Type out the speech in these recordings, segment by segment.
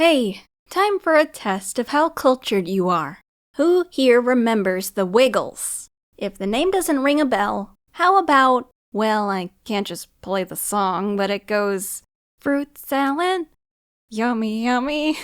Hey, time for a test of how cultured you are. Who here remembers the Wiggles? If the name doesn't ring a bell, how about, well, I can't just play the song, but it goes, fruit salad, yummy yummy.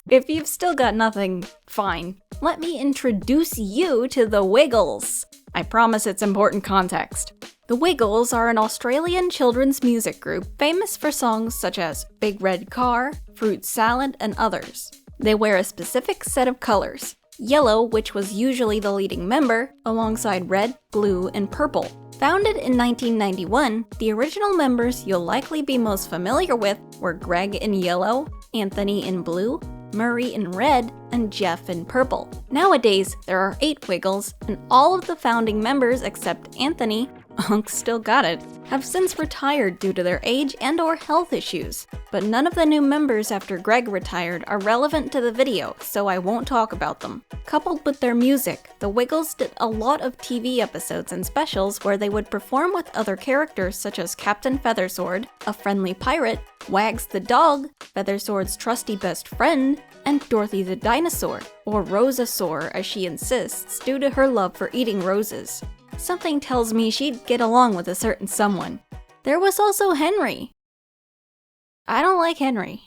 If you've still got nothing, fine. Let me introduce you to the Wiggles. I promise it's important context. The Wiggles are an Australian children's music group famous for songs such as Big Red Car, Fruit Salad, and others. They wear a specific set of colors, yellow, which was usually the leading member, alongside red, blue, and purple. Founded in 1991, the original members you'll likely be most familiar with were Greg in yellow, Anthony in blue, Murray in red, and Jeff in purple. Nowadays, there are 8 Wiggles, and all of the founding members except Anthony, still got it, have since retired due to their age and/or health issues. But none of the new members after Greg retired are relevant to the video, so I won't talk about them. Coupled with their music, the Wiggles did a lot of TV episodes and specials where they would perform with other characters such as Captain Feathersword, a friendly pirate, Wags the dog, Feathersword's trusty best friend, and Dorothy the dinosaur, or Rosasaur as she insists due to her love for eating roses. Something tells me she'd get along with a certain someone. There was also Henry. I don't like Henry.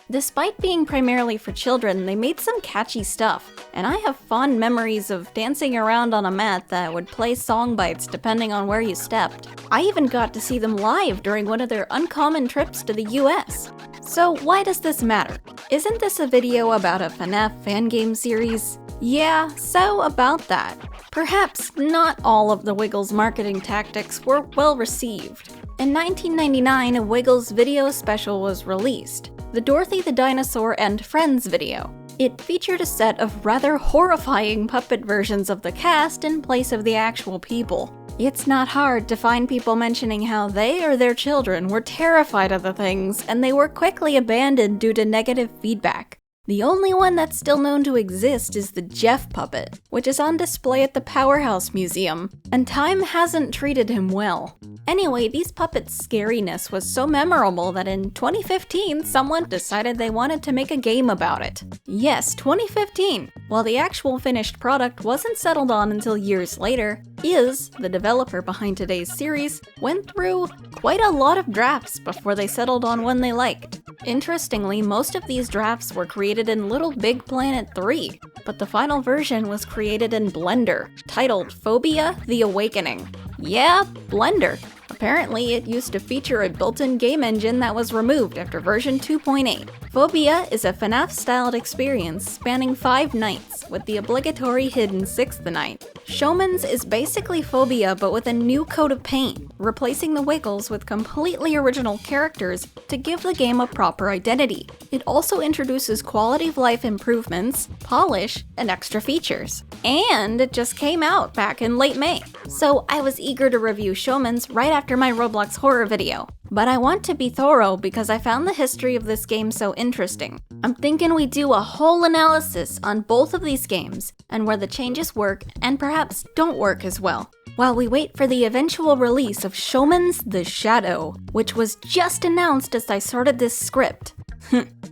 Despite being primarily for children, they made some catchy stuff, and I have fond memories of dancing around on a mat that would play song bites depending on where you stepped. I even got to see them live during one of their uncommon trips to the US. So why does this matter? Isn't this a video about a FNAF fangame series? Yeah, so about that. Perhaps not all of the Wiggles' marketing tactics were well received. In 1999, a Wiggles video special was released, the Dorothy the Dinosaur and Friends video. It featured a set of rather horrifying puppet versions of the cast in place of the actual people. It's not hard to find people mentioning how they or their children were terrified of the things, and they were quickly abandoned due to negative feedback. The only one that's still known to exist is the Jeff puppet, which is on display at the Powerhouse Museum, and time hasn't treated him well. Anyway, these puppets' scariness was so memorable that in 2015, someone decided they wanted to make a game about it. Yes, 2015! While the actual finished product wasn't settled on until years later, Iz, the developer behind today's series, went through quite a lot of drafts before they settled on one they liked. Interestingly, most of these drafts were created in Little Big Planet 3, but the final version was created in Blender, titled Phobia: The Awakening. Yeah, Blender. Apparently, it used to feature a built-in game engine that was removed after version 2.8. Phobia is a FNAF-styled experience spanning 5 nights, with the obligatory hidden 6th night. Showman's is basically Phobia but with a new coat of paint, replacing the Wiggles with completely original characters to give the game a proper identity. It also introduces quality of life improvements, polish, and extra features. And it just came out back in late May. So I was eager to review Showman's right after my Roblox horror video. But I want to be thorough because I found the history of this game so interesting. I'm thinking we do a whole analysis on both of these games, and where the changes work and perhaps don't work as well, while we wait for the eventual release of Showman's The Shadow, which was just announced as I started this script.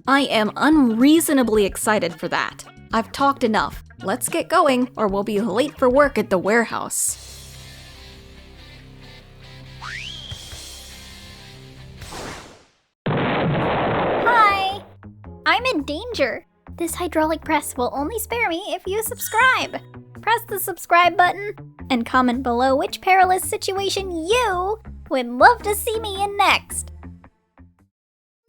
I am unreasonably excited for that. I've talked enough. Let's get going, or we'll be late for work at the warehouse. I'm in danger. This hydraulic press will only spare me if you subscribe. Press the subscribe button and comment below which perilous situation you would love to see me in next.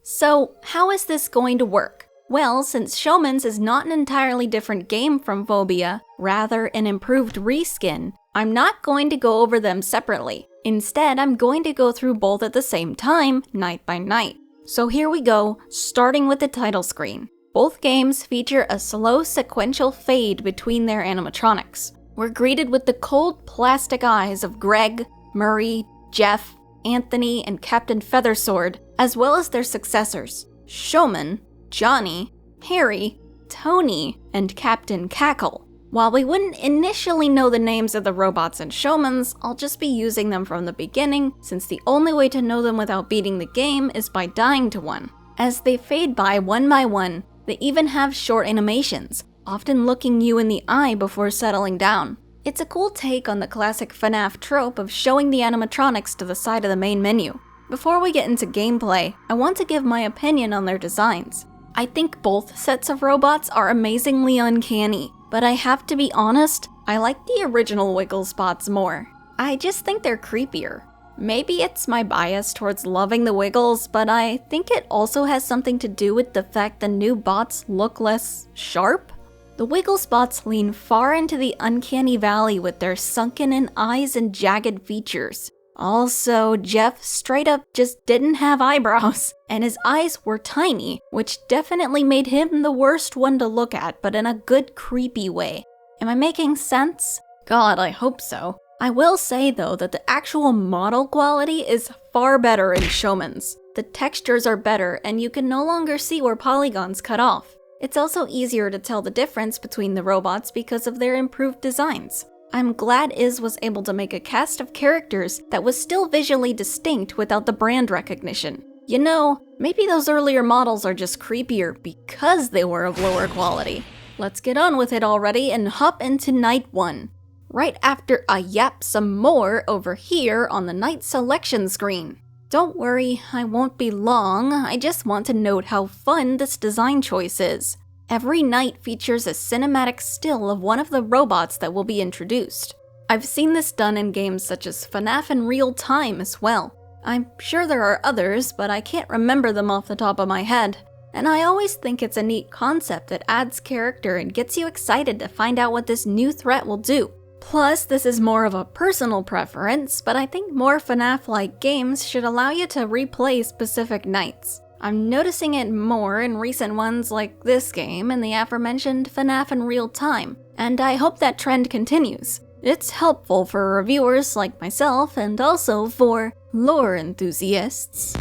So, how is this going to work? Well, since Showman's is not an entirely different game from Phobia, rather an improved reskin, I'm not going to go over them separately. Instead, I'm going to go through both at the same time, night by night. So here we go, starting with the title screen. Both games feature a slow sequential fade between their animatronics. We're greeted with the cold plastic eyes of Greg, Murray, Jeff, Anthony, and Captain Feathersword, as well as their successors, Showman, Johnny, Harry, Tony, and Captain Cackle. While we wouldn't initially know the names of the robots and Showmans, I'll just be using them from the beginning, since the only way to know them without beating the game is by dying to one. As they fade by one, they even have short animations, often looking you in the eye before settling down. It's a cool take on the classic FNAF trope of showing the animatronics to the side of the main menu. Before we get into gameplay, I want to give my opinion on their designs. I think both sets of robots are amazingly uncanny, but I have to be honest, I like the original Wiggle spots more. I just think they're creepier. Maybe it's my bias towards loving the Wiggles, but I think it also has something to do with the fact the new bots look less sharp. The Wiggle spots lean far into the uncanny valley with their sunken-in eyes and jagged features. Also, Jeff straight up just didn't have eyebrows, and his eyes were tiny, which definitely made him the worst one to look at, but in a good creepy way. Am I making sense? God, I hope so. I will say though that the actual model quality is far better in Showman's. The textures are better and you can no longer see where polygons cut off. It's also easier to tell the difference between the robots because of their improved designs. I'm glad Iz was able to make a cast of characters that was still visually distinct without the brand recognition. You know, maybe those earlier models are just creepier because they were of lower quality. Let's get on with it already and hop into night 1. Right after I yap some more over here on the night selection screen. Don't worry, I won't be long, I just want to note how fun this design choice is. Every night features a cinematic still of one of the robots that will be introduced. I've seen this done in games such as FNAF in real time as well. I'm sure there are others, but I can't remember them off the top of my head. And I always think it's a neat concept that adds character and gets you excited to find out what this new threat will do. Plus, this is more of a personal preference, but I think more FNAF-like games should allow you to replay specific nights. I'm noticing it more in recent ones like this game and the aforementioned FNAF in real time, and I hope that trend continues. It's helpful for reviewers like myself and also for lore enthusiasts.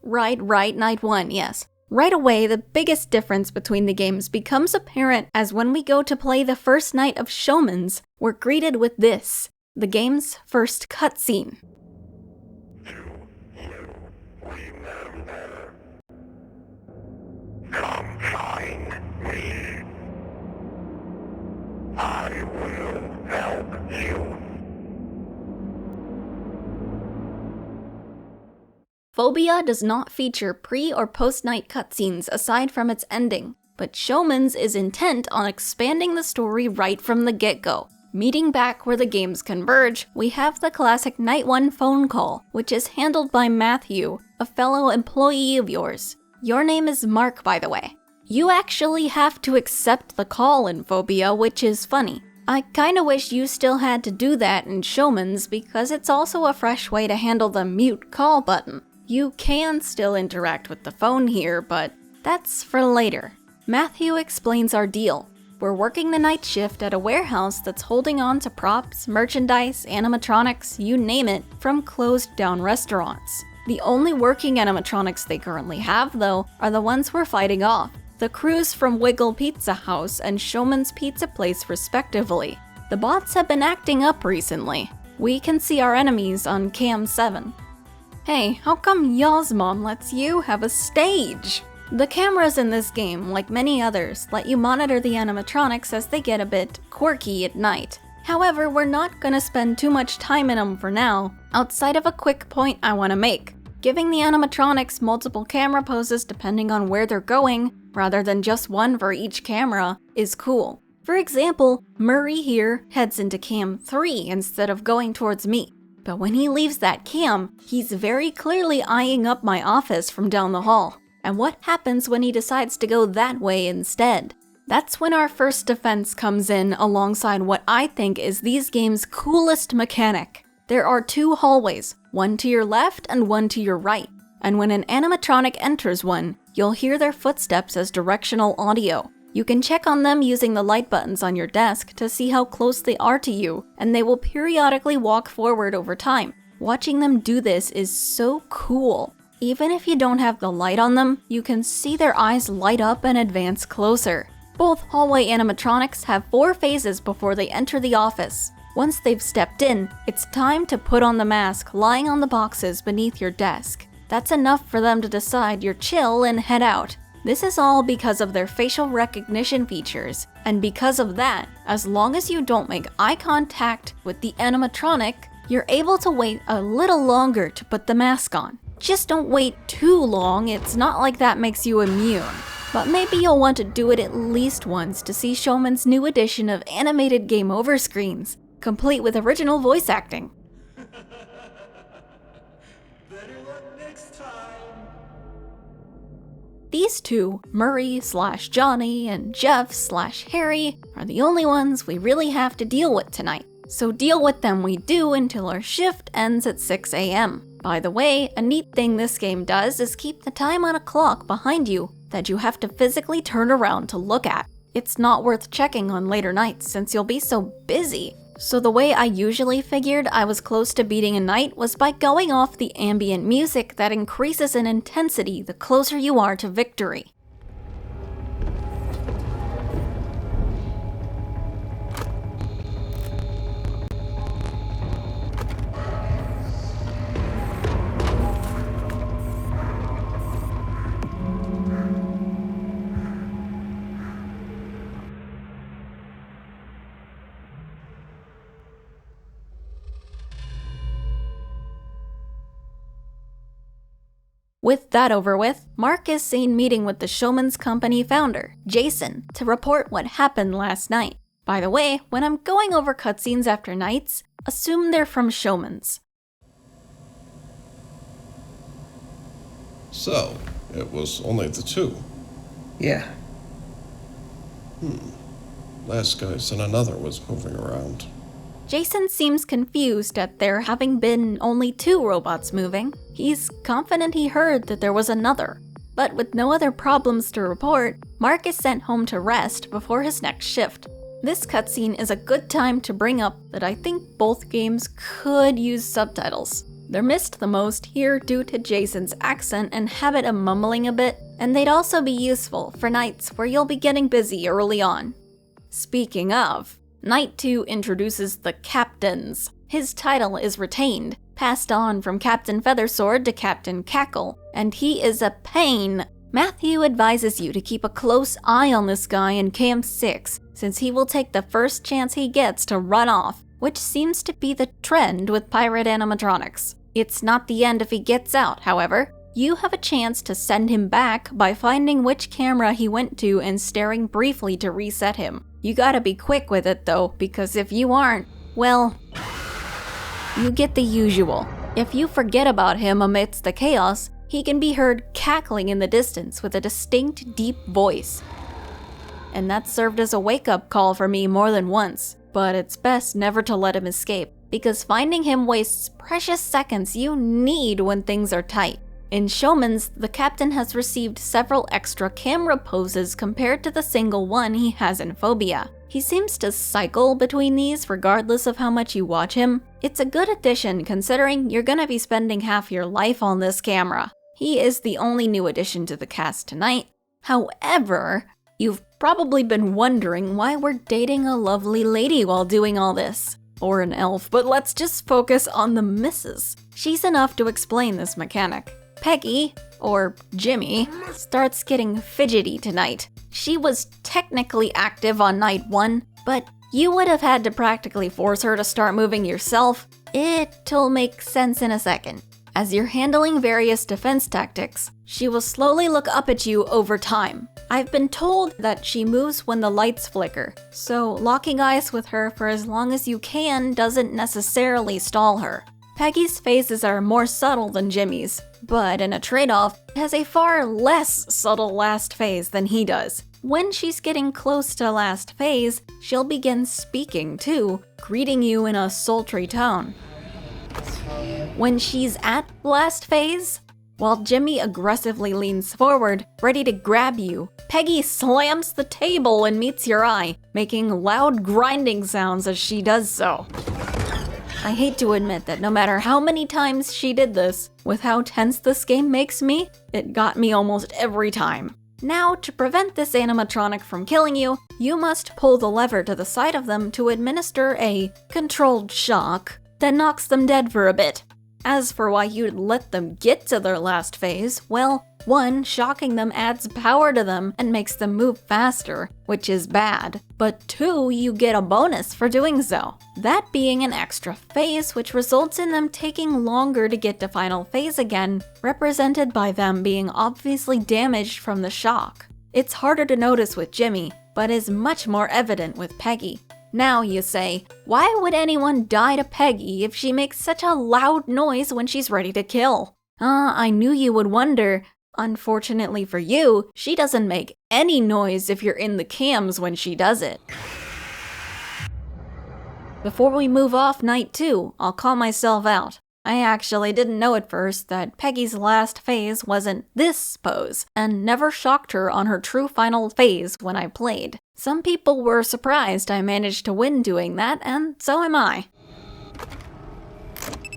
Right, night 1, yes. Right away, the biggest difference between the games becomes apparent as when we go to play the first night of Showman's, we're greeted with this, the game's first cutscene. Come find me. I will help you. Phobia does not feature pre- or post-night cutscenes aside from its ending, but Showman's is intent on expanding the story right from the get-go. Meeting back where the games converge, we have the classic Night 1 phone call, which is handled by Matthew, a fellow employee of yours. Your name is Mark, by the way. You actually have to accept the call in Phobia, which is funny. I kinda wish you still had to do that in Showman's because it's also a fresh way to handle the mute call button. You can still interact with the phone here, but that's for later. Matthew explains our deal. We're working the night shift at a warehouse that's holding on to props, merchandise, animatronics, you name it, from closed down restaurants. The only working animatronics they currently have, though, are the ones we're fighting off. The crews from Wiggle Pizza House and Showman's Pizza Place respectively. The bots have been acting up recently. We can see our enemies on Cam 7. Hey, how come y'all's mom lets you have a stage? The cameras in this game, like many others, let you monitor the animatronics as they get a bit quirky at night. However, we're not gonna spend too much time in them for now, outside of a quick point I wanna make. Giving the animatronics multiple camera poses depending on where they're going, rather than just one for each camera, is cool. For example, Murray here heads into cam 3 instead of going towards me. But when he leaves that cam, he's very clearly eyeing up my office from down the hall. And what happens when he decides to go that way instead? That's when our first defense comes in alongside what I think is these games' coolest mechanic. There are 2 hallways, one to your left and one to your right. And when an animatronic enters one, you'll hear their footsteps as directional audio. You can check on them using the light buttons on your desk to see how close they are to you, and they will periodically walk forward over time. Watching them do this is so cool. Even if you don't have the light on them, you can see their eyes light up and advance closer. Both hallway animatronics have 4 phases before they enter the office. Once they've stepped in, it's time to put on the mask lying on the boxes beneath your desk. That's enough for them to decide you're chill and head out. This is all because of their facial recognition features, and because of that, as long as you don't make eye contact with the animatronic, you're able to wait a little longer to put the mask on. Just don't wait too long, it's not like that makes you immune. But maybe you'll want to do it at least once to see Showman's new edition of animated game over screens, complete with original voice acting. These two, Murray/Johnny and Jeff/Harry, are the only ones we really have to deal with tonight. So deal with them we do until our shift ends at 6 a.m. By the way, a neat thing this game does is keep the time on a clock behind you that you have to physically turn around to look at. It's not worth checking on later nights since you'll be so busy. So the way I usually figured I was close to beating a night was by going off the ambient music that increases in intensity the closer you are to victory. With that over with, Mark is seen meeting with the Showman's company founder, Jason, to report what happened last night. By the way, when I'm going over cutscenes after nights, assume they're from Showman's. So, it was only the two. Yeah. Last guy said another was moving around. Jason seems confused at there having been only 2 robots moving. He's confident he heard that there was another. But with no other problems to report, Mark is sent home to rest before his next shift. This cutscene is a good time to bring up that I think both games could use subtitles. They're missed the most here due to Jason's accent and habit of mumbling a bit, and they'd also be useful for nights where you'll be getting busy early on. Speaking of, Night 2 introduces the Captains. His title is retained, passed on from Captain Feathersword to Captain Cackle, and he is a pain. Matthew advises you to keep a close eye on this guy in Camp 6, since he will take the first chance he gets to run off, which seems to be the trend with pirate animatronics. It's not the end if he gets out, however. You have a chance to send him back by finding which camera he went to and staring briefly to reset him. You gotta be quick with it though, because if you aren't, well, you get the usual. If you forget about him amidst the chaos, he can be heard cackling in the distance with a distinct, deep voice. And that served as a wake-up call for me more than once, but it's best never to let him escape, because finding him wastes precious seconds you need when things are tight. In Showman's, the captain has received several extra camera poses compared to the single one he has in Phobia. He seems to cycle between these regardless of how much you watch him. It's a good addition considering you're gonna be spending half your life on this camera. He is the only new addition to the cast tonight. However, you've probably been wondering why we're dating a lovely lady while doing all this. Or an elf, but let's just focus on the missus. She's enough to explain this mechanic. Peggy, or Jimmy, starts getting fidgety tonight. She was technically active on night 1, but you would have had to practically force her to start moving yourself. It'll make sense in a second. As you're handling various defense tactics, she will slowly look up at you over time. I've been told that she moves when the lights flicker, so locking eyes with her for as long as you can doesn't necessarily stall her. Peggy's phases are more subtle than Jimmy's, but in a trade-off, has a far less subtle last phase than he does. When she's getting close to last phase, she'll begin speaking too, greeting you in a sultry tone. When she's at last phase, while Jimmy aggressively leans forward, ready to grab you, Peggy slams the table and meets your eye, making loud grinding sounds as she does so. I hate to admit that no matter how many times she did this, with how tense this game makes me, it got me almost every time. Now, to prevent this animatronic from killing you, you must pull the lever to the side of them to administer a controlled shock that knocks them dead for a bit. As for why you'd let them get to their last phase, well, 1, shocking them adds power to them and makes them move faster, which is bad. But 2, you get a bonus for doing so. That being an extra phase, which results in them taking longer to get to final phase again, represented by them being obviously damaged from the shock. It's harder to notice with Jimmy, but is much more evident with Peggy. Now you say, why would anyone die to Peggy if she makes such a loud noise when she's ready to kill? I knew you would wonder. Unfortunately for you, she doesn't make any noise if you're in the cams when she does it. Before we move off night 2, I'll call myself out. I actually didn't know at first that Peggy's last phase wasn't this pose, and never shocked her on her true final phase when I played. Some people were surprised I managed to win doing that, and so am I.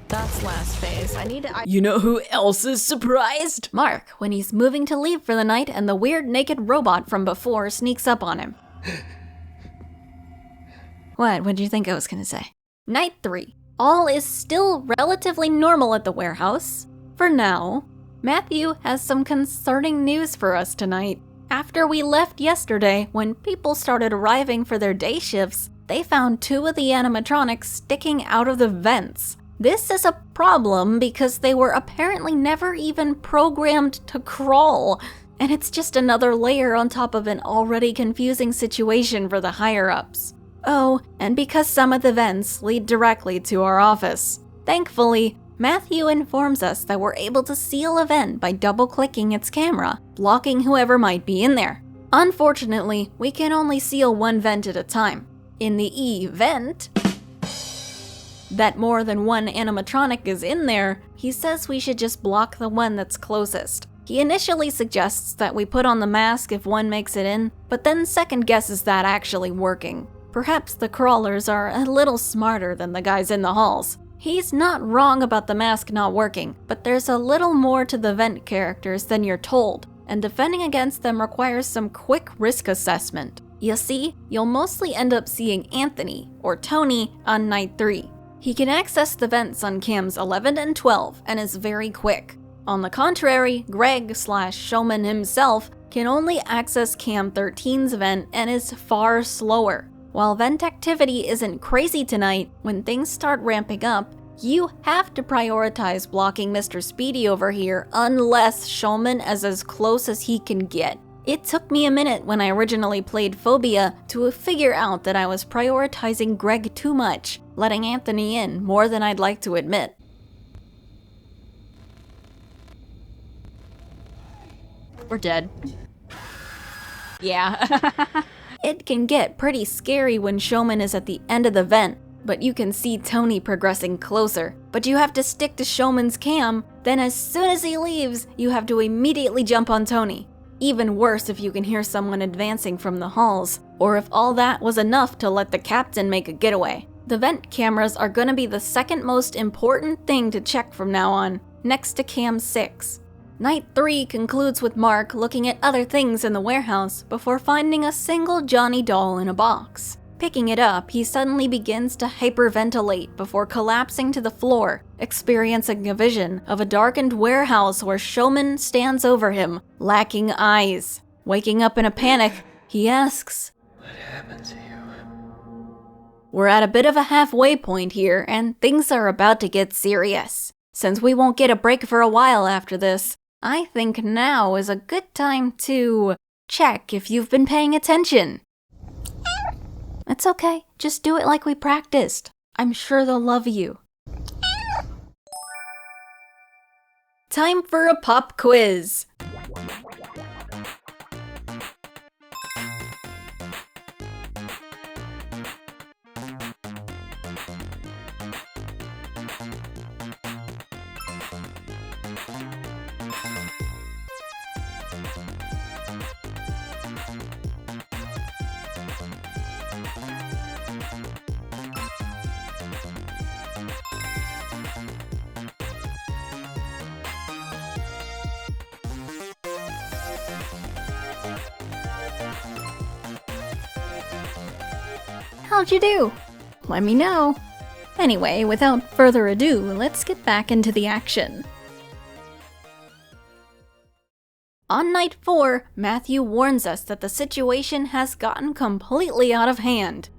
That's last phase. You know who else is surprised? Mark, when he's moving to leave for the night and the weird naked robot from before sneaks up on him. What did you think I was gonna say? Night 3. All is still relatively normal at the warehouse. For now. Matthew has some concerning news for us tonight. After we left yesterday, when people started arriving for their day shifts, they found 2 of the animatronics sticking out of the vents. This is a problem because they were apparently never even programmed to crawl, and it's just another layer on top of an already confusing situation for the higher-ups. Oh, and because some of the vents lead directly to our office. Thankfully, Matthew informs us that we're able to seal a vent by double-clicking its camera, blocking whoever might be in there. Unfortunately, we can only seal 1 vent at a time. In the event that more than 1 animatronic is in there, he says we should just block the one that's closest. He initially suggests that we put on the mask if one makes it in, but then second guesses that actually working. Perhaps the crawlers are a little smarter than the guys in the halls. He's not wrong about the mask not working, but there's a little more to the vent characters than you're told, and defending against them requires some quick risk assessment. You see, you'll mostly end up seeing Anthony, or Tony, on night 3. He can access the vents on cams 11 and 12 and is very quick. On the contrary, Greg/Showman himself can only access cam 13's vent and is far slower. While vent activity isn't crazy tonight, when things start ramping up, you have to prioritize blocking Mr. Speedy over here unless Showman is as close as he can get. It took me a minute when I originally played Phobia to figure out that I was prioritizing Greg too much, letting Anthony in more than I'd like to admit. We're dead. Yeah. It can get pretty scary when Showman is at the end of the vent, but you can see Tony progressing closer. But you have to stick to Showman's cam, then as soon as he leaves, you have to immediately jump on Tony. Even worse if you can hear someone advancing from the halls, or if all that was enough to let the captain make a getaway. The vent cameras are gonna be the second most important thing to check from now on, next to cam 6. Night 3 concludes with Mark looking at other things in the warehouse before finding a single Johnny doll in a box. Picking it up, he suddenly begins to hyperventilate before collapsing to the floor, experiencing a vision of a darkened warehouse where Showman stands over him, lacking eyes. Waking up in a panic, he asks, "What happened to you?" We're at a bit of a halfway point here, and things are about to get serious. Since we won't get a break for a while after this, I think now is a good time to check if you've been paying attention. It's okay, just do it like we practiced. I'm sure they'll love you. Time for a pop quiz. How'd you do? Let me know. Anyway, without further ado, let's get back into the action. On night 4, Matthew warns us that the situation has gotten completely out of hand.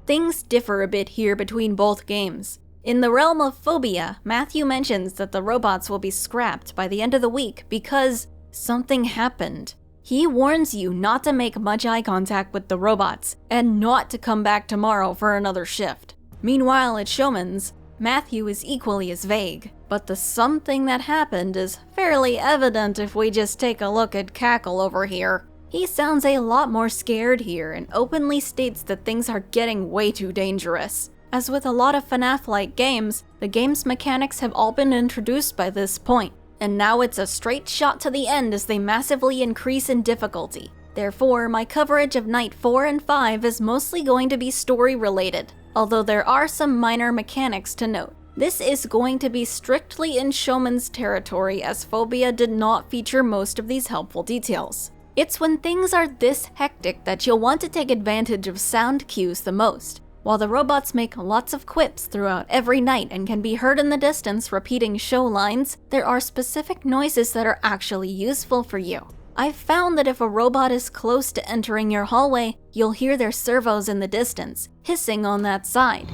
Things differ a bit here between both games. In the realm of Phobia, Matthew mentions that the robots will be scrapped by the end of the week because something happened. He warns you not to make much eye contact with the robots, and not to come back tomorrow for another shift. Meanwhile, at Showman's, Matthew is equally as vague, but the something that happened is fairly evident if we just take a look at Cackle over here. He sounds a lot more scared here and openly states that things are getting way too dangerous. As with a lot of FNAF-like games, the game's mechanics have all been introduced by this point, and now it's a straight shot to the end as they massively increase in difficulty. Therefore, my coverage of Night 4 and 5 is mostly going to be story-related, although there are some minor mechanics to note. This is going to be strictly in Showman's territory, as Phobia did not feature most of these helpful details. It's when things are this hectic that you'll want to take advantage of sound cues the most. While the robots make lots of quips throughout every night and can be heard in the distance repeating show lines, there are specific noises that are actually useful for you. I've found that if a robot is close to entering your hallway, you'll hear their servos in the distance, hissing on that side.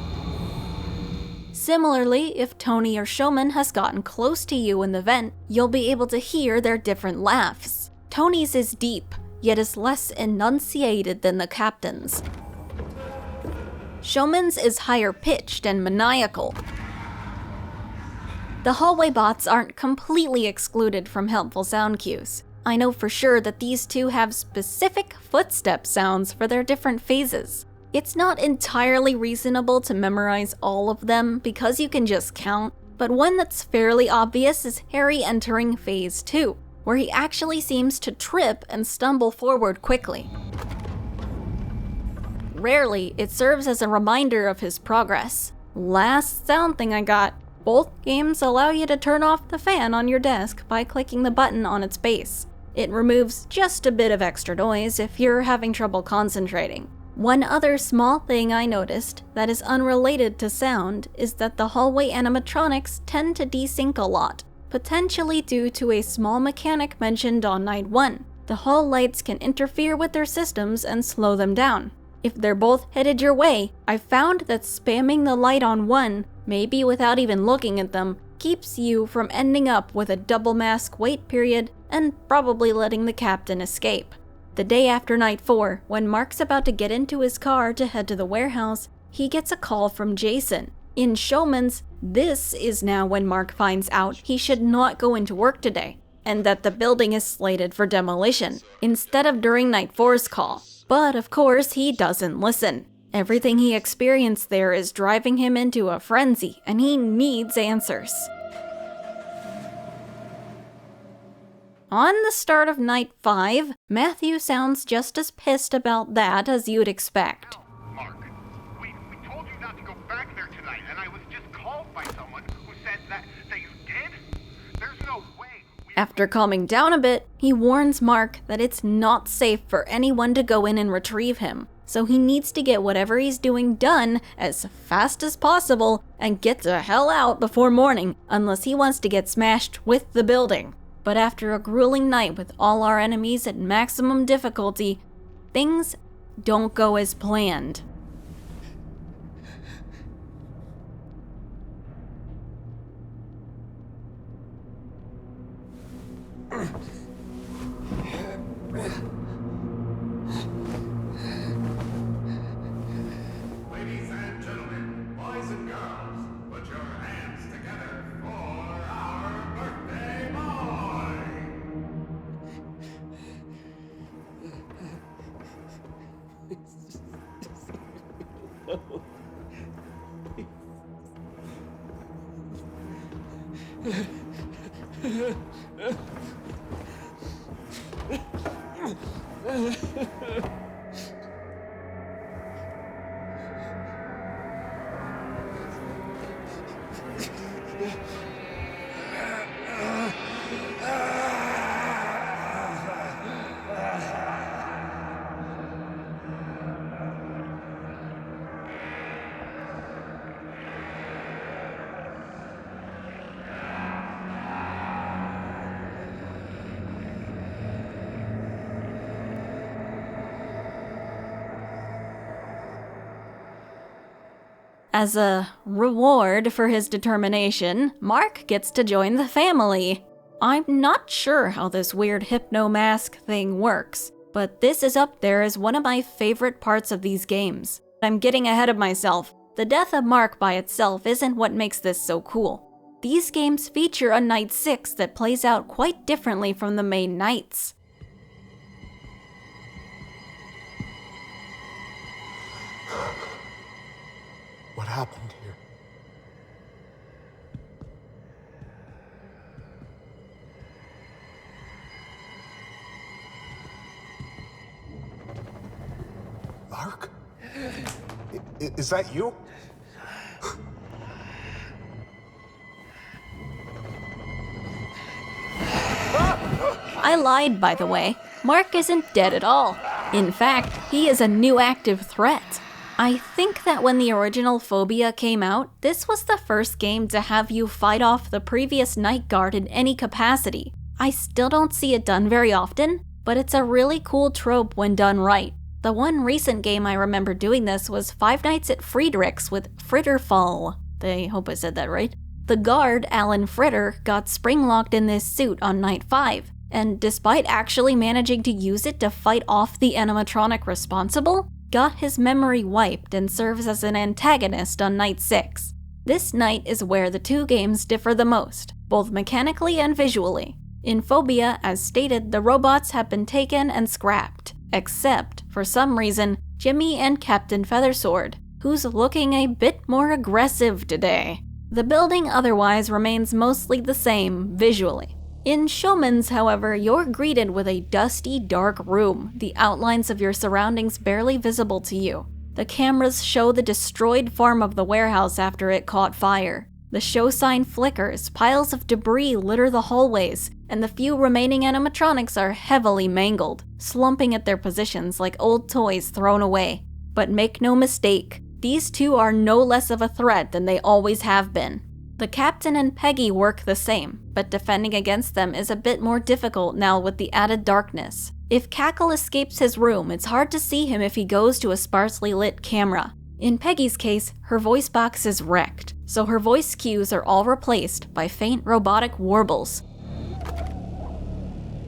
Similarly, if Tony or Showman has gotten close to you in the vent, you'll be able to hear their different laughs. Tony's is deep, yet is less enunciated than the captain's. Showman's is higher pitched and maniacal. The hallway bots aren't completely excluded from helpful sound cues. I know for sure that these two have specific footstep sounds for their different phases. It's not entirely reasonable to memorize all of them because you can just count, but one that's fairly obvious is Harry entering phase 2, where he actually seems to trip and stumble forward quickly. Rarely, it serves as a reminder of his progress. Last sound thing I got. Both games allow you to turn off the fan on your desk by clicking the button on its base. It removes just a bit of extra noise if you're having trouble concentrating. One other small thing I noticed that is unrelated to sound is that the hallway animatronics tend to desync a lot, potentially due to a small mechanic mentioned on Night 1. The hall lights can interfere with their systems and slow them down. If they're both headed your way, I've found that spamming the light on one, maybe without even looking at them, keeps you from ending up with a double mask wait period and probably letting the captain escape. The day after Night 4, when Mark's about to get into his car to head to the warehouse, he gets a call from Jason. In Showman's, this is now when Mark finds out he should not go into work today, and that the building is slated for demolition, instead of during Night 4's call. But of course, he doesn't listen. Everything he experienced there is driving him into a frenzy, and he needs answers. On the start of Night 5, Matthew sounds just as pissed about that as you'd expect. Mark, we told you not to go back there tonight, and I was just called by someone who said that you did? There's no way. After calming down a bit, he warns Mark that it's not safe for anyone to go in and retrieve him, so he needs to get whatever he's doing done as fast as possible and get the hell out before morning, unless he wants to get smashed with the building. But after a grueling night with all our enemies at maximum difficulty, things don't go as planned. Ladies and gentlemen, boys and girls, put your hands together for our birthday boy! As a reward for his determination, Mark gets to join the family. I'm not sure how this weird hypno mask thing works, but this is up there as one of my favorite parts of these games. I'm getting ahead of myself. The death of Mark by itself isn't what makes this so cool. These games feature a Night 6 that plays out quite differently from the main nights. What happened here? Mark? Is that you? I lied, by the way. Mark isn't dead at all. In fact, he is a new active threat. I think that when the original Phobia came out, this was the first game to have you fight off the previous night guard in any capacity. I still don't see it done very often, but it's a really cool trope when done right. The one recent game I remember doing this was Five Nights at Friedrich's with Fritterfall. I hope I said that right. The guard, Alan Fritter, got spring-locked in this suit on night 5, and despite actually managing to use it to fight off the animatronic responsible, got his memory wiped and serves as an antagonist on night 6. This night is where the two games differ the most, both mechanically and visually. In Phobia, as stated, the robots have been taken and scrapped, except, for some reason, Jimmy and Captain Feathersword, who's looking a bit more aggressive today. The building otherwise remains mostly the same visually. In Showman's, however, you're greeted with a dusty, dark room, the outlines of your surroundings barely visible to you. The cameras show the destroyed form of the warehouse after it caught fire. The show sign flickers, piles of debris litter the hallways, and the few remaining animatronics are heavily mangled, slumping at their positions like old toys thrown away. But make no mistake, these two are no less of a threat than they always have been. The Captain and Peggy work the same, but defending against them is a bit more difficult now with the added darkness. If Cackle escapes his room, it's hard to see him if he goes to a sparsely lit camera. In Peggy's case, her voice box is wrecked, so her voice cues are all replaced by faint robotic warbles.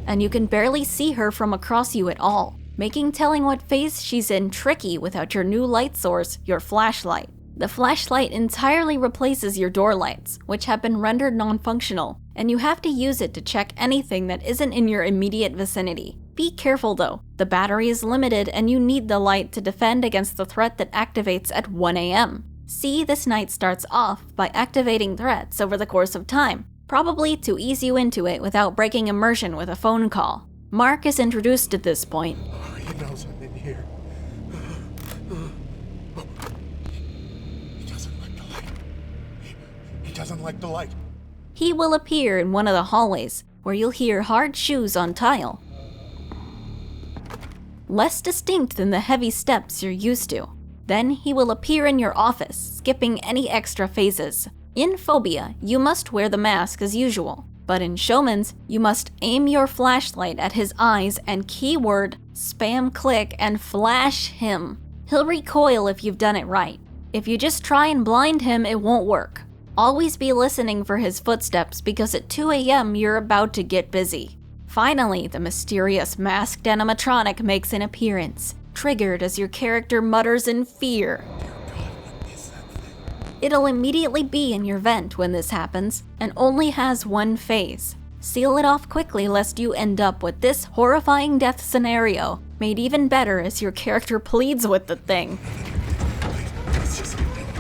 And you can barely see her from across you at all, making telling what phase she's in tricky without your new light source, your flashlight. The flashlight entirely replaces your door lights, which have been rendered non-functional, and you have to use it to check anything that isn't in your immediate vicinity. Be careful though, the battery is limited and you need the light to defend against the threat that activates at 1 AM. See, this night starts off by activating threats over the course of time, probably to ease you into it without breaking immersion with a phone call. Mark is introduced at this point. He knows I'm in here. He doesn't like the light. He doesn't like the light. He will appear in one of the hallways, where you'll hear hard shoes on tile. Less distinct than the heavy steps you're used to. Then he will appear in your office, skipping any extra phases. In Phobia, you must wear the mask as usual, but in Showman's, you must aim your flashlight at his eyes and keyword spam click and flash him. He'll recoil if you've done it right. If you just try and blind him, it won't work. Always be listening for his footsteps because at 2 AM you're about to get busy. Finally, the mysterious masked animatronic makes an appearance, triggered as your character mutters in fear. It'll immediately be in your vent when this happens, and only has one phase. Seal it off quickly lest you end up with this horrifying death scenario, made even better as your character pleads with the thing. Just leave me alone.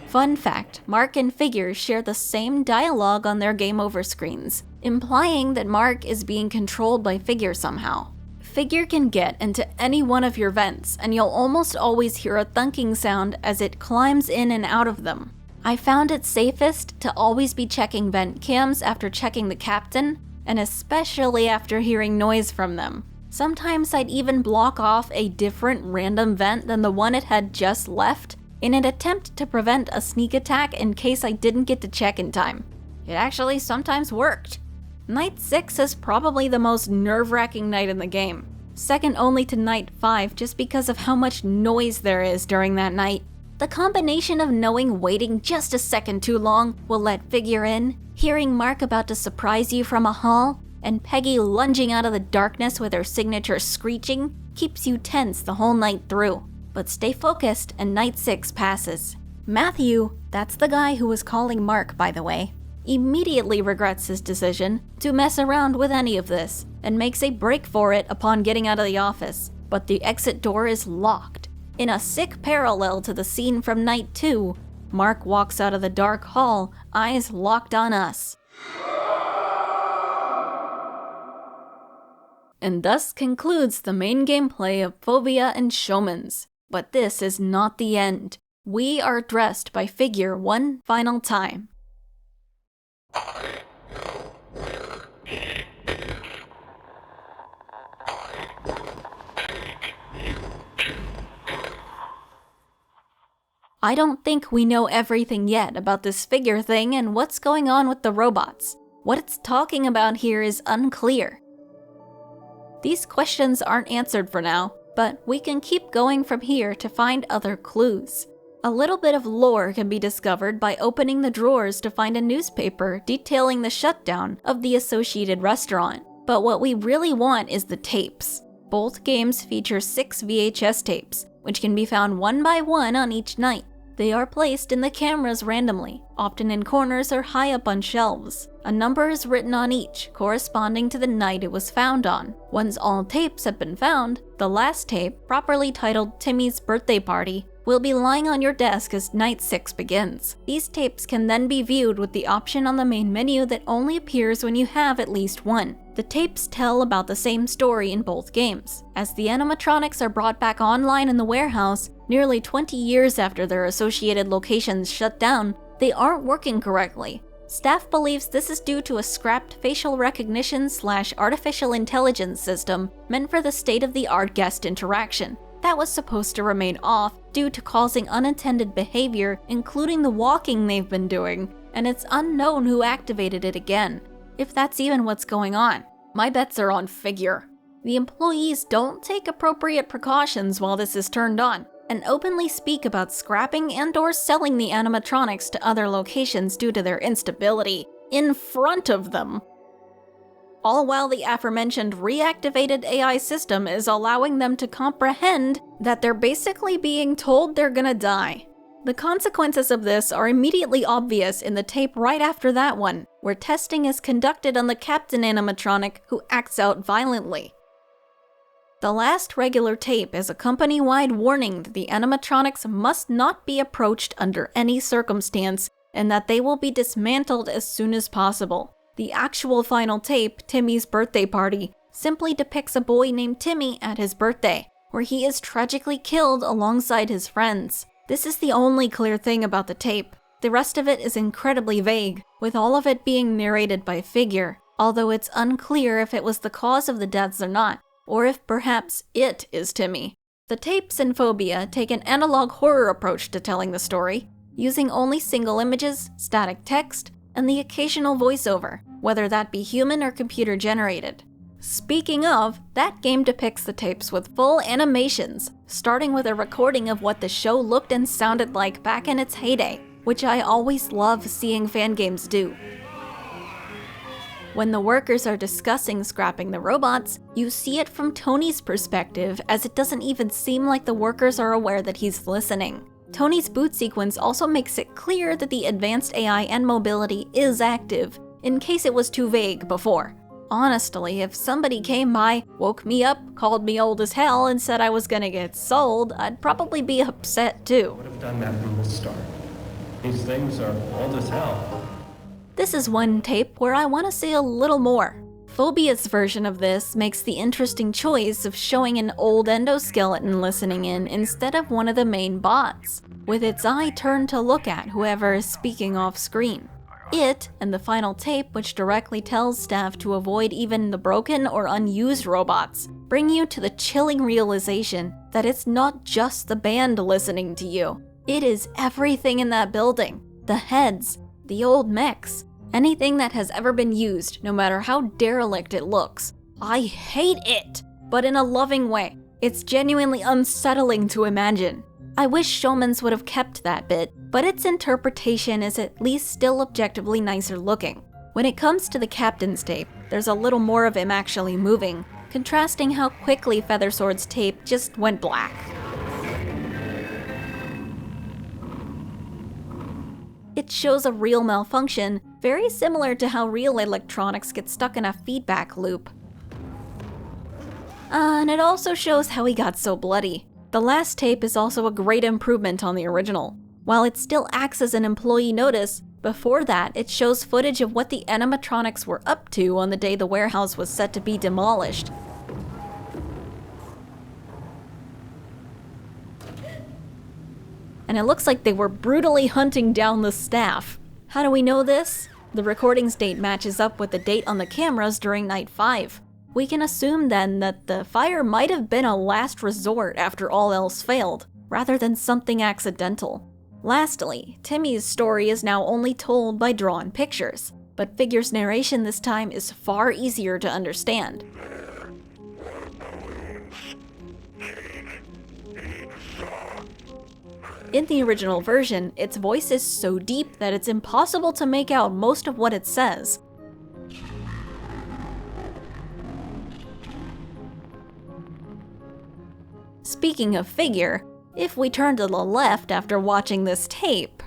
Fun fact, Mark and Figure share the same dialogue on their game over screens, implying that Mark is being controlled by Figure somehow. Figure can get into any one of your vents, and you'll almost always hear a thunking sound as it climbs in and out of them. I found it safest to always be checking vent cams after checking the captain, and especially after hearing noise from them. Sometimes I'd even block off a different random vent than the one it had just left in an attempt to prevent a sneak attack in case I didn't get to check in time. It actually sometimes worked. Night 6 is probably the most nerve-wracking night in the game, second only to Night 5 just because of how much noise there is during that night. The combination of knowing waiting just a second too long will let Figure in, hearing Mark about to surprise you from a hall, and Peggy lunging out of the darkness with her signature screeching keeps you tense the whole night through. But stay focused and Night 6 passes. Matthew, that's the guy who was calling Mark by the way, immediately regrets his decision to mess around with any of this and makes a break for it upon getting out of the office. But the exit door is locked. In a sick parallel to the scene from Night 2, Mark walks out of the dark hall, eyes locked on us. And thus concludes the main gameplay of Phobia and Showman's. But this is not the end. We are dressed by Figure one final time. I don't think we know everything yet about this figure thing and what's going on with the robots. What it's talking about here is unclear. These questions aren't answered for now, but we can keep going from here to find other clues. A little bit of lore can be discovered by opening the drawers to find a newspaper detailing the shutdown of the associated restaurant. But what we really want is the tapes. Both games feature 6 VHS tapes, which can be found one by one on each night. They are placed in the cameras randomly, often in corners or high up on shelves. A number is written on each, corresponding to the night it was found on. Once all tapes have been found, the last tape, properly titled Timmy's Birthday Party, will be lying on your desk as Night 6 begins. These tapes can then be viewed with the option on the main menu that only appears when you have at least one. The tapes tell about the same story in both games. As the animatronics are brought back online in the warehouse, nearly 20 years after their associated locations shut down, they aren't working correctly. Staff believes this is due to a scrapped facial recognition / artificial intelligence system meant for the state-of-the-art guest interaction. That was supposed to remain off due to causing unintended behavior, including the walking they've been doing, and it's unknown who activated it again, if that's even what's going on. My bets are on Figure. The employees don't take appropriate precautions while this is turned on, and openly speak about scrapping and/or selling the animatronics to other locations due to their instability in front of them. All while the aforementioned reactivated AI system is allowing them to comprehend that they're basically being told they're gonna die. The consequences of this are immediately obvious in the tape right after that one, where testing is conducted on the captain animatronic who acts out violently. The last regular tape is a company-wide warning that the animatronics must not be approached under any circumstance, and that they will be dismantled as soon as possible. The actual final tape, Timmy's Birthday Party, simply depicts a boy named Timmy at his birthday, where he is tragically killed alongside his friends. This is the only clear thing about the tape. The rest of it is incredibly vague, with all of it being narrated by Figure, although it's unclear if it was the cause of the deaths or not, or if perhaps it is Timmy. The tapes in Phobia take an analog horror approach to telling the story, using only single images, static text, and the occasional voiceover, whether that be human or computer generated. Speaking of, that game depicts the tapes with full animations, starting with a recording of what the show looked and sounded like back in its heyday, which I always love seeing fan games do. When the workers are discussing scrapping the robots, you see it from Tony's perspective, as it doesn't even seem like the workers are aware that he's listening. Tony's boot sequence also makes it clear that the advanced AI and mobility is active, in case it was too vague before. Honestly, if somebody came by, woke me up, called me old as hell, and said I was gonna get sold, I'd probably be upset too. Would have done that from the start. These things are old as hell. This is one tape where I want to say a little more. Phobia's version of this makes the interesting choice of showing an old endoskeleton listening in instead of one of the main bots, with its eye turned to look at whoever is speaking off screen. It, and the final tape, which directly tells staff to avoid even the broken or unused robots, bring you to the chilling realization that it's not just the band listening to you. It is everything in that building. The heads, the old mechs, anything that has ever been used, no matter how derelict it looks. I hate it, but in a loving way. It's genuinely unsettling to imagine. I wish Showman's would have kept that bit, but its interpretation is at least still objectively nicer looking. When it comes to the captain's tape, there's a little more of him actually moving, contrasting how quickly Feathersword's tape just went black. It shows a real malfunction, very similar to how real electronics get stuck in a feedback loop. And it also shows how he got so bloody. The last tape is also a great improvement on the original. While it still acts as an employee notice, before that it shows footage of what the animatronics were up to on the day the warehouse was set to be demolished. And it looks like they were brutally hunting down the staff. How do we know this? The recording's date matches up with the date on the cameras during night 5. We can assume then that the fire might have been a last resort after all else failed, rather than something accidental. Lastly, Timmy's story is now only told by drawn pictures, but Figure's narration this time is far easier to understand. In the original version, its voice is so deep that it's impossible to make out most of what it says. Speaking of Figure, if we turn to the left after watching this tape,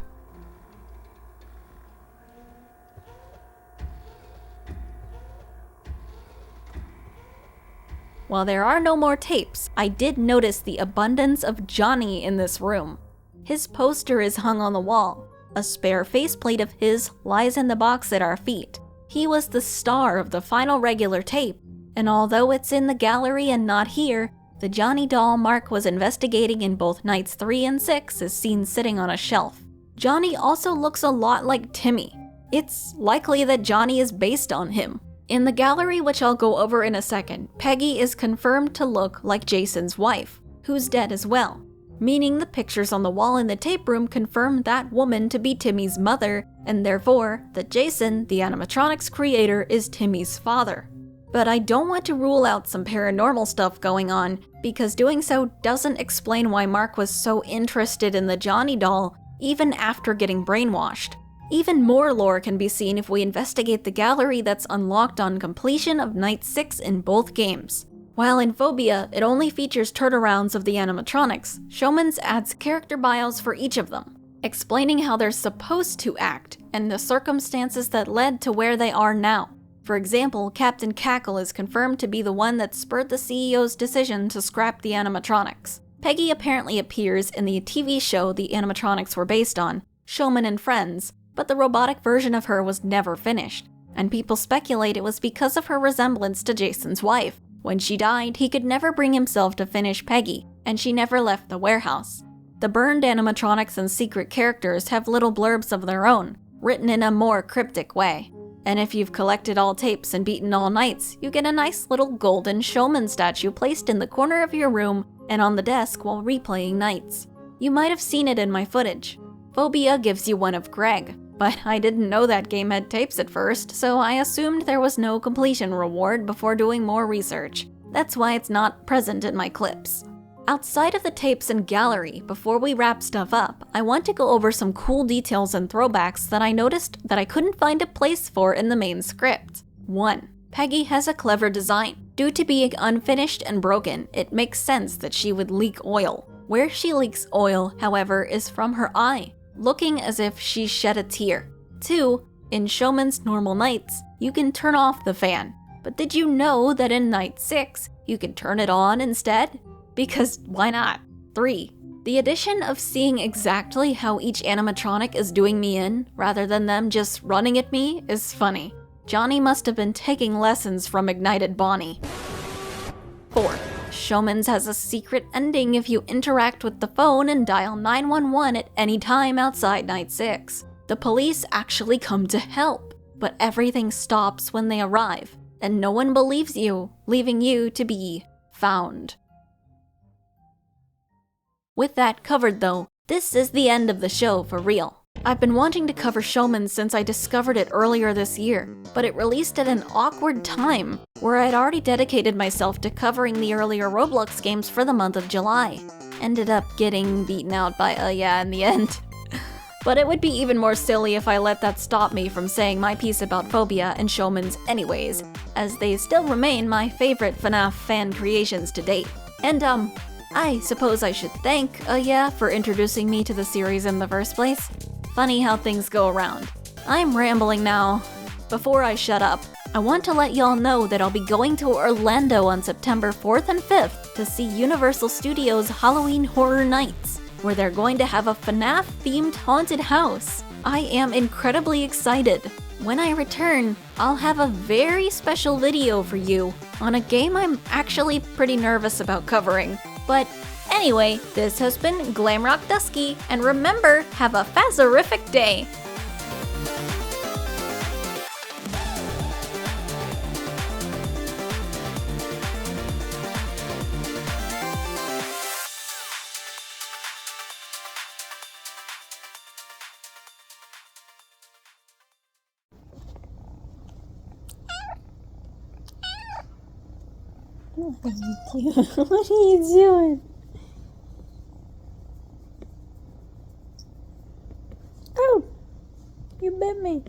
while there are no more tapes, I did notice the abundance of Johnny in this room. His poster is hung on the wall. A spare faceplate of his lies in the box at our feet. He was the star of the final regular tape, and although it's in the gallery and not here, the Johnny doll Mark was investigating in both nights 3 and 6 is seen sitting on a shelf. Johnny also looks a lot like Timmy. It's likely that Johnny is based on him. In the gallery, which I'll go over in a second, Peggy is confirmed to look like Jason's wife, who's dead as well, meaning the pictures on the wall in the tape room confirm that woman to be Timmy's mother, and therefore that Jason, the animatronics creator, is Timmy's father. But I don't want to rule out some paranormal stuff going on, because doing so doesn't explain why Mark was so interested in the Johnny doll even after getting brainwashed. Even more lore can be seen if we investigate the gallery that's unlocked on completion of Night 6 in both games. While in Phobia, it only features turnarounds of the animatronics, Showman's adds character bios for each of them, explaining how they're supposed to act and the circumstances that led to where they are now. For example, Captain Cackle is confirmed to be the one that spurred the CEO's decision to scrap the animatronics. Peggy apparently appears in the TV show the animatronics were based on, Showman and Friends, but the robotic version of her was never finished, and people speculate it was because of her resemblance to Jason's wife. When she died, he could never bring himself to finish Peggy, and she never left the warehouse. The burned animatronics and secret characters have little blurbs of their own, written in a more cryptic way. And if you've collected all tapes and beaten all nights, you get a nice little golden Showman statue placed in the corner of your room and on the desk while replaying nights. You might have seen it in my footage. Phobia gives you one of Greg, but I didn't know that game had tapes at first, so I assumed there was no completion reward before doing more research. That's why it's not present in my clips. Outside of the tapes and gallery, before we wrap stuff up, I want to go over some cool details and throwbacks that I noticed that I couldn't find a place for in the main script. 1. Peggy has a clever design. Due to being unfinished and broken, it makes sense that she would leak oil. Where she leaks oil, however, is from her eye, looking as if she shed a tear. 2. In Showman's normal nights, you can turn off the fan. But did you know that in Night 6, you can turn it on instead? Because why not? 3. The addition of seeing exactly how each animatronic is doing me in, rather than them just running at me, is funny. Johnny must have been taking lessons from Ignited Bonnie. 4. Showman's has a secret ending if you interact with the phone and dial 911 at any time outside Night 6. The police actually come to help, but everything stops when they arrive, and no one believes you, leaving you to be found. With that covered though, this is the end of the show for real. I've been wanting to cover Showman since I discovered it earlier this year, but it released at an awkward time, where I'd already dedicated myself to covering the earlier Roblox games for the month of July. Ended up getting beaten out by in the end. But it would be even more silly if I let that stop me from saying my piece about Phobia and Showman's anyways, as they still remain my favorite FNAF fan creations to date. And I suppose I should thank for introducing me to the series in the first place. Funny how things go around. I'm rambling now. Before I shut up, I want to let y'all know that I'll be going to Orlando on September 4th and 5th to see Universal Studios' Halloween Horror Nights, where they're going to have a FNAF-themed haunted house. I am incredibly excited. When I return, I'll have a very special video for you on a game I'm actually pretty nervous about covering. But anyway, this has been Glamrock Dusky, and remember, have a phasorific day! What are you doing? Oh! You bit me.